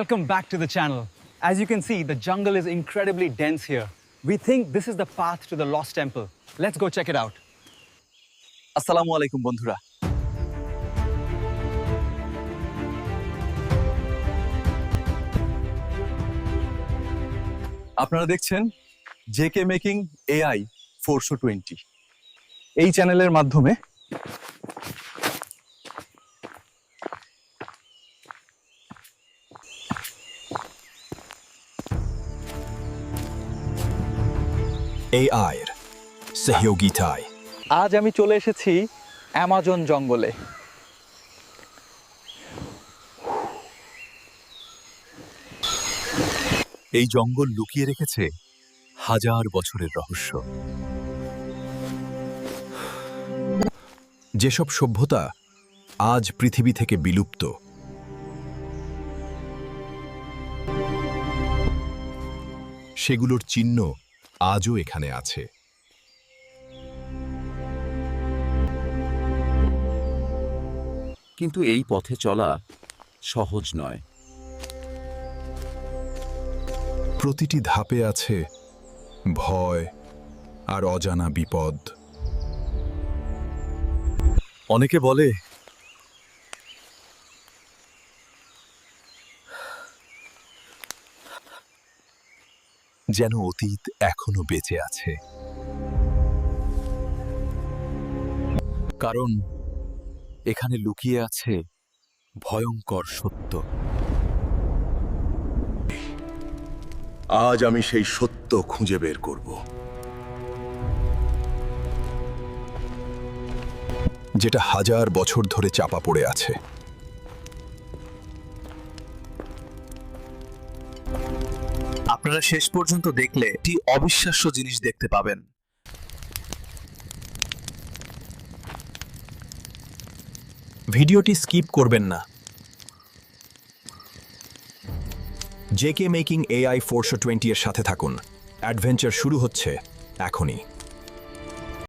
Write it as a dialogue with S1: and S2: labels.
S1: Welcome back to the channel. As you can see, the jungle is incredibly dense here. We think this is the path to the lost temple. Let's go check it out.
S2: আসসালামু আলাইকুম বন্ধুরা। আপনারা দেখছেন JK making AI 420। এই চ্যানেলের মাধ্যমে
S3: এআইয়ের সহযোগিতায়
S2: আজ আমি চলে এসেছি অ্যামাজন জঙ্গলে।
S3: এই জঙ্গল লুকিয়ে রেখেছে হাজার বছরের রহস্য। যেসব সভ্যতা আজ পৃথিবী থেকে বিলুপ্ত, সেগুলোর চিহ্ন আজও এখানে আছে।
S4: কিন্তু এই পথে চলা সহজ নয়।
S3: প্রতিটি ধাপে আছে ভয় আর অজানা বিপদ।
S2: অনেকে বলে
S3: যেন অতীত এখনো বেঁচে আছে,
S2: কারণ এখানে লুকিয়ে আছে ভয়ঙ্কর সত্য।
S5: আজ আমি সেই সত্য খুঁজে বের করব।
S3: যেটা হাজার বছর ধরে চাপা পড়ে আছে।
S6: আপনারা শেষ পর্যন্ত দেখলে একটি অবিশ্বাস্য জিনিস দেখতে পাবেন। ভিডিওটি স্কিপ করবেন না। জেকে মেকিং এআই 420 এর সাথে থাকুন। অ্যাডভেঞ্চার শুরু হচ্ছে এখনই।